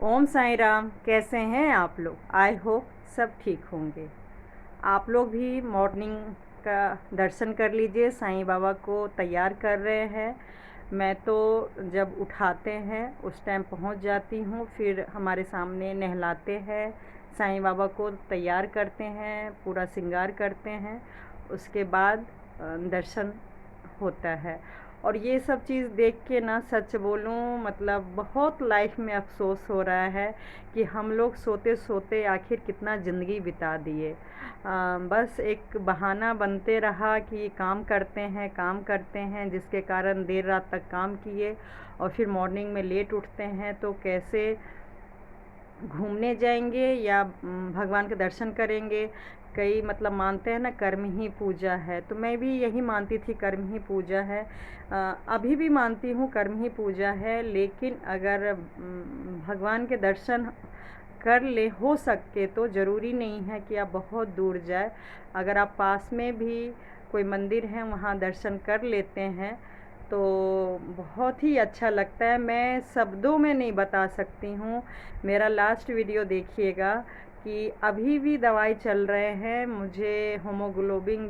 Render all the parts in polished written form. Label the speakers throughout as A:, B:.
A: ओम साईं राम। कैसे हैं आप लोग? आई होप सब ठीक होंगे। आप लोग भी मॉर्निंग का दर्शन कर लीजिए। साईं बाबा को तैयार कर रहे हैं। मैं तो जब उठाते हैं उस टाइम पहुंच जाती हूं, फिर हमारे सामने नहलाते हैं, साईं बाबा को तैयार करते हैं, पूरा श्रृंगार करते हैं। उसके बाद दर्शन होता है। और ये सब चीज़ देख के ना, सच बोलूँ मतलब बहुत लाइफ में अफ़सोस हो रहा है कि हम लोग सोते सोते आखिर कितना ज़िंदगी बिता दिए। बस एक बहाना बनते रहा कि काम करते हैं काम करते हैं, जिसके कारण देर रात तक काम किए और फिर मॉर्निंग में लेट उठते हैं। तो कैसे घूमने जाएंगे या भगवान के दर्शन करेंगे? कई मतलब मानते हैं ना कर्म ही पूजा है, तो मैं भी यही मानती थी कर्म ही पूजा है। अभी भी मानती हूँ कर्म ही पूजा है, लेकिन अगर भगवान के दर्शन कर ले हो सके तो ज़रूरी नहीं है कि आप बहुत दूर जाए। अगर आप पास में भी कोई मंदिर है वहाँ दर्शन कर लेते हैं तो बहुत ही अच्छा लगता है। मैं शब्दों में नहीं बता सकती हूँ। मेरा लास्ट वीडियो देखिएगा कि अभी भी दवाई चल रहे हैं, मुझे होमोग्लोबिन,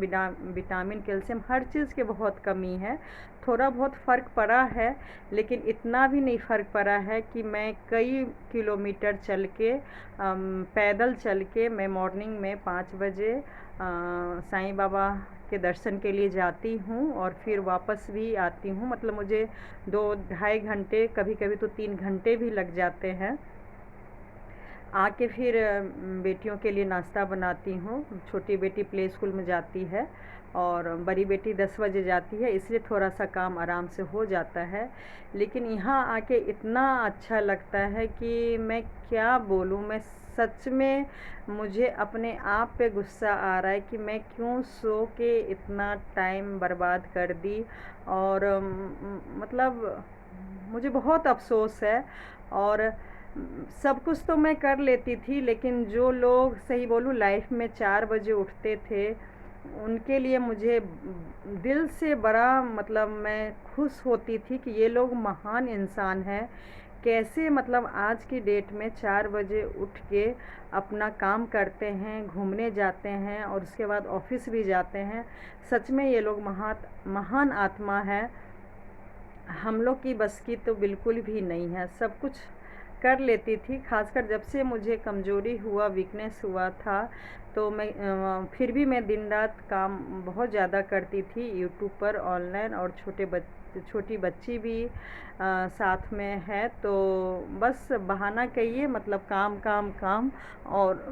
A: विटामिन, कैल्शियम हर चीज़ की बहुत कमी है। थोड़ा बहुत फ़र्क पड़ा है, लेकिन इतना भी नहीं फ़र्क पड़ा है कि मैं कई किलोमीटर चल के पैदल चल के मैं मॉर्निंग में 5 बजे साईं बाबा के दर्शन के लिए जाती हूँ और फिर वापस भी आती हूँ। मतलब मुझे 2 ढाई घंटे, कभी कभी तो 3 घंटे भी लग जाते हैं। आके फिर बेटियों के लिए नाश्ता बनाती हूँ। छोटी बेटी प्ले स्कूल में जाती है और बड़ी बेटी 10 बजे जाती है, इसलिए थोड़ा सा काम आराम से हो जाता है। लेकिन यहाँ आके इतना अच्छा लगता है कि मैं क्या बोलूँ। मैं सच में, मुझे अपने आप पे गुस्सा आ रहा है कि मैं क्यों सो के इतना टाइम बर्बाद कर दी। और मतलब मुझे बहुत अफ़सोस है। और सब कुछ तो मैं कर लेती थी, लेकिन जो लोग सही बोलूँ लाइफ में 4 बजे उठते थे, उनके लिए मुझे दिल से बड़ा मतलब मैं खुश होती थी कि ये लोग महान इंसान हैं। कैसे मतलब आज की डेट में 4 बजे उठ के अपना काम करते हैं, घूमने जाते हैं और उसके बाद ऑफिस भी जाते हैं। सच में ये लोग महान आत्मा है। हम लोग की बस की तो बिल्कुल भी नहीं है। सब कुछ कर लेती थी, खासकर जब से मुझे कमज़ोरी हुआ, वीकनेस हुआ था, तो मैं फिर भी मैं दिन रात काम बहुत ज़्यादा करती थी यूट्यूब पर ऑनलाइन। और छोटी बच्ची भी साथ में है, तो बस बहाना कहिए, मतलब काम काम काम। और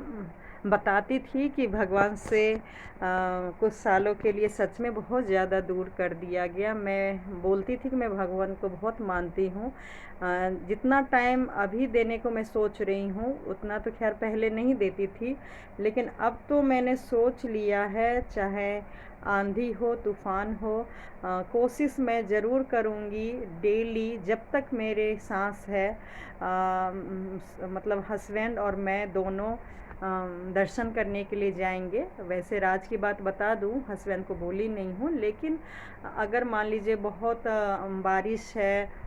A: बताती थी कि भगवान से कुछ सालों के लिए सच में बहुत ज़्यादा दूर कर दिया गया। मैं बोलती थी कि मैं भगवान को बहुत मानती हूँ। जितना टाइम अभी देने को मैं सोच रही हूँ उतना तो खैर पहले नहीं देती थी, लेकिन अब तो मैंने सोच लिया है, चाहे आंधी हो तूफ़ान हो, कोशिश मैं ज़रूर करूँगी डेली जब तक मेरे सांस है। मतलब हस्बैंड और मैं दोनों दर्शन करने के लिए जाएंगे। वैसे राज की बात बता दूं, हस्बैंड को बोली नहीं हूँ, लेकिन अगर मान लीजिए बहुत बारिश है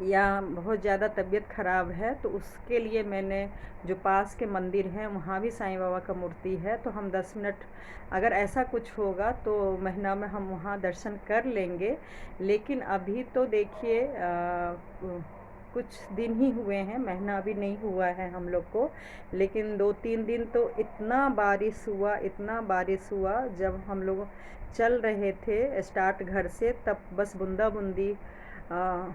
A: या बहुत ज़्यादा तबीयत ख़राब है, तो उसके लिए मैंने जो पास के मंदिर हैं वहाँ भी साईं बाबा का मूर्ति है, तो हम 10 मिनट अगर ऐसा कुछ होगा तो महीना में हम वहाँ दर्शन कर लेंगे। लेकिन अभी तो देखिए कुछ दिन ही हुए हैं, महीना अभी नहीं हुआ है हम लोग को, लेकिन 2-3 दिन तो इतना बारिश हुआ, इतना बारिश हुआ। जब हम लोग चल रहे थे स्टार्ट घर से, तब बस बूंदा बूंदी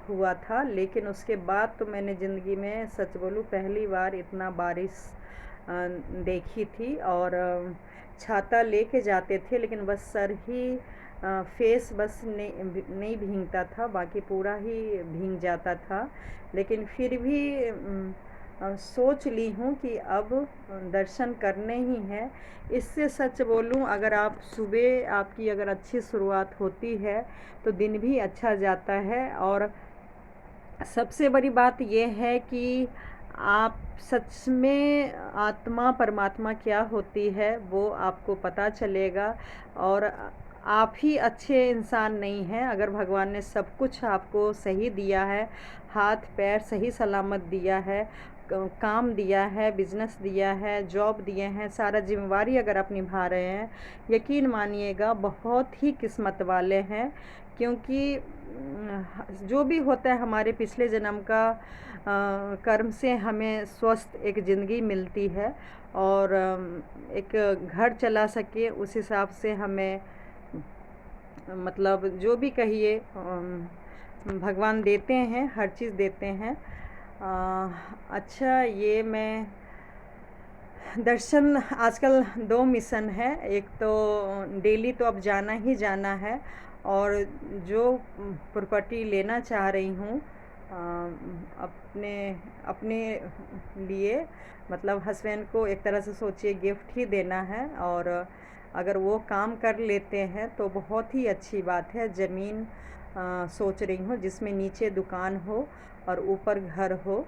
A: हुआ था। लेकिन उसके बाद तो मैंने ज़िंदगी में सच बोलूँ पहली बार इतना बारिश देखी थी। और छाता लेके जाते थे, लेकिन बस सर ही फेस बस नहीं भीगता था, बाकी पूरा ही भीग जाता था। लेकिन फिर भी सोच ली हूँ कि अब दर्शन करने ही हैं। इससे सच बोलूँ, अगर आप सुबह आपकी अगर अच्छी शुरुआत होती है तो दिन भी अच्छा जाता है। और सबसे बड़ी बात यह है कि आप सच में आत्मा परमात्मा क्या होती है वो आपको पता चलेगा। और आप ही अच्छे इंसान नहीं हैं। अगर भगवान ने सब कुछ आपको सही दिया है, हाथ पैर सही सलामत दिया है, काम दिया है, बिजनेस दिया है, जॉब दिए हैं, सारा जिम्मेवारी अगर आप निभा रहे हैं, यकीन मानिएगा बहुत ही किस्मत वाले हैं। क्योंकि जो भी होता है हमारे पिछले जन्म का कर्म से हमें स्वस्थ एक ज़िंदगी मिलती है, और एक घर चला सके उस हिसाब से हमें, मतलब जो भी कहिए, भगवान देते हैं, हर चीज़ देते हैं। अच्छा, ये मैं दर्शन आजकल 2 मिशन है। एक तो डेली तो अब जाना ही जाना है, और जो प्रॉपर्टी लेना चाह रही हूँ अपने अपने लिए, मतलब हस्बैंड को एक तरह से सोचिए गिफ्ट ही देना है। और अगर वो काम कर लेते हैं तो बहुत ही अच्छी बात है। ज़मीन सोच रही हूँ जिसमें नीचे दुकान हो और ऊपर घर हो।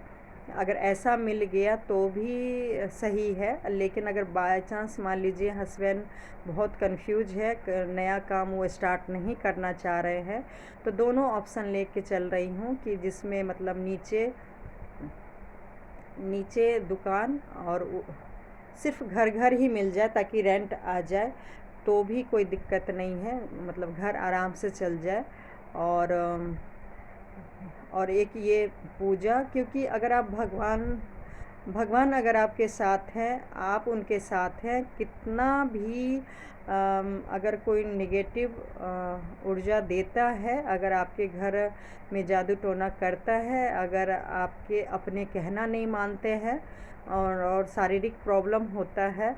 A: अगर ऐसा मिल गया तो भी सही है, लेकिन अगर बाय चांस मान लीजिए हस्बैंड बहुत कंफ्यूज है, नया काम वो स्टार्ट नहीं करना चाह रहे हैं, तो दोनों ऑप्शन लेके चल रही हूँ कि जिसमें मतलब नीचे दुकान और सिर्फ घर घर ही मिल जाए, ताकि रेंट आ जाए तो भी कोई दिक्कत नहीं है, मतलब घर आराम से चल जाए। और एक ये पूजा, क्योंकि अगर आप भगवान अगर आपके साथ हैं, आप उनके साथ हैं, कितना भी अगर कोई नेगेटिव ऊर्जा देता है, अगर आपके घर में जादू टोना करता है, अगर आपके अपने कहना नहीं मानते हैं, और शारीरिक प्रॉब्लम होता है,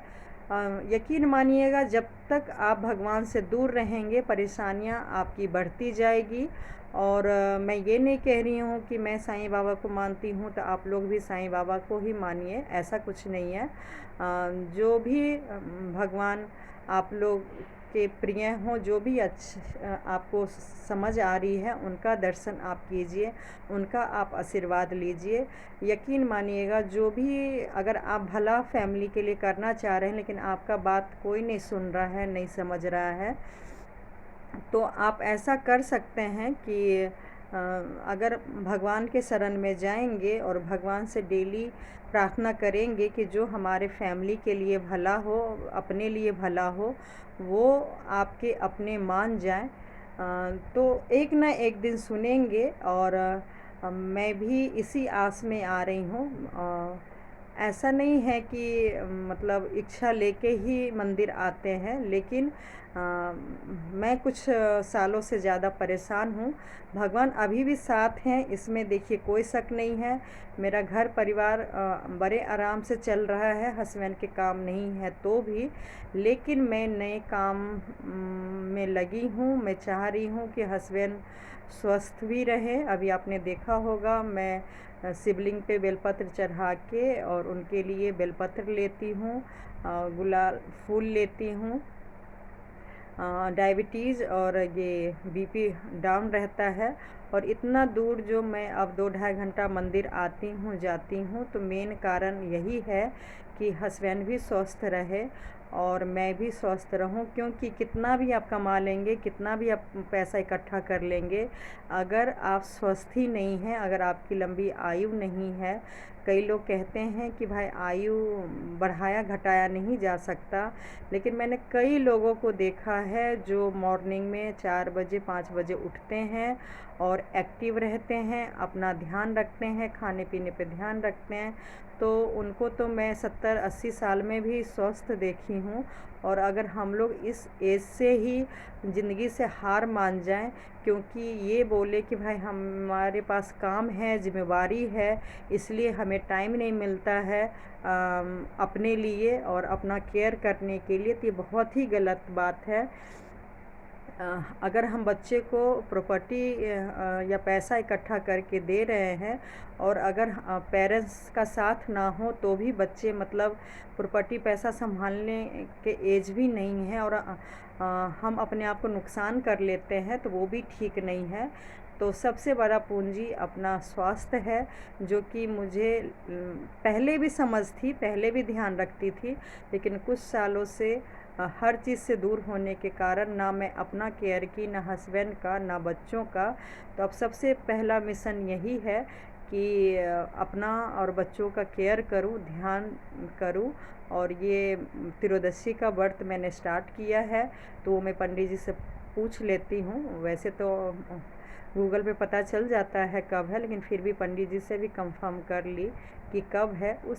A: यकीन मानिएगा जब तक आप भगवान से दूर रहेंगे परेशानियां आपकी बढ़ती जाएगी। और मैं ये नहीं कह रही हूँ कि मैं साईं बाबा को मानती हूँ तो आप लोग भी साईं बाबा को ही मानिए, ऐसा कुछ नहीं है। जो भी भगवान आप लोग के प्रिय हों, जो भी आपको समझ आ रही है, उनका दर्शन आप कीजिए, उनका आप आशीर्वाद लीजिए। यकीन मानिएगा जो भी अगर आप भला फैमिली के लिए करना चाह रहे हैं, लेकिन आपका बात कोई नहीं सुन रहा है, नहीं समझ रहा है, तो आप ऐसा कर सकते हैं कि अगर भगवान के शरण में जाएंगे और भगवान से डेली प्रार्थना करेंगे कि जो हमारे फैमिली के लिए भला हो, अपने लिए भला हो, वो आपके अपने मान जाएं, तो एक ना एक दिन सुनेंगे। और मैं भी इसी आस में आ रही हूँ। ऐसा नहीं है कि मतलब इच्छा लेके ही मंदिर आते हैं, लेकिन मैं कुछ सालों से ज़्यादा परेशान हूँ। भगवान अभी भी साथ हैं, इसमें देखिए कोई शक नहीं है। मेरा घर परिवार बड़े आराम से चल रहा है, हस्बैंड के काम नहीं है तो भी, लेकिन मैं नए काम में लगी हूँ। मैं चाह रही हूँ कि हस्बैंड स्वस्थ भी रहे। अभी आपने देखा होगा मैं शिवलिंग पे बेलपत्र चढ़ा के और उनके लिए बेलपत्र लेती हूँ, गुलाल फूल लेती हूँ। डायबिटीज़ और ये बीपी डाउन रहता है, और इतना दूर जो मैं अब 2-2.5 घंटा मंदिर आती हूँ जाती हूँ, तो मेन कारण यही है कि हस्बैंड भी स्वस्थ रहे और मैं भी स्वस्थ रहूं। क्योंकि कितना भी आप कमा लेंगे, कितना भी आप पैसा इकट्ठा कर लेंगे, अगर आप स्वस्थ ही नहीं हैं, अगर आपकी लंबी आयु नहीं है, कई लोग कहते हैं कि भाई आयु बढ़ाया घटाया नहीं जा सकता, लेकिन मैंने कई लोगों को देखा है जो मॉर्निंग में 4 बजे 5 बजे उठते हैं और एक्टिव रहते हैं, अपना ध्यान रखते हैं, खाने पीने पे ध्यान रखते हैं, तो उनको तो मैं 70-80 साल में भी स्वस्थ देखी हूँ। और अगर हम लोग इस एज से ही ज़िंदगी से हार मान जाएं, क्योंकि ये बोले कि भाई हमारे पास काम है, जिम्मेवारी है, इसलिए हमें टाइम नहीं मिलता है अपने लिए और अपना केयर करने के लिए, तो ये बहुत ही गलत बात है। अगर हम बच्चे को प्रॉपर्टी या पैसा इकट्ठा करके दे रहे हैं, और अगर पेरेंट्स का साथ ना हो तो भी बच्चे मतलब प्रॉपर्टी पैसा संभालने के एज भी नहीं है, और हम अपने आप को नुकसान कर लेते हैं, तो वो भी ठीक नहीं है। तो सबसे बड़ा पूंजी अपना स्वास्थ्य है, जो कि मुझे पहले भी समझ थी, पहले भी ध्यान रखती थी, लेकिन कुछ सालों से हर चीज़ से दूर होने के कारण ना मैं अपना केयर की, ना हस्बैंड का, ना बच्चों का। तो अब सबसे पहला मिशन यही है कि अपना और बच्चों का केयर करूं, ध्यान करूं। और ये त्रयोदशी का व्रत मैंने स्टार्ट किया है, तो मैं पंडित जी से पूछ लेती हूँ। वैसे तो गूगल पे पता चल जाता है कब है, लेकिन फिर भी पंडित जी से भी कंफर्म कर ली कि कब है। उस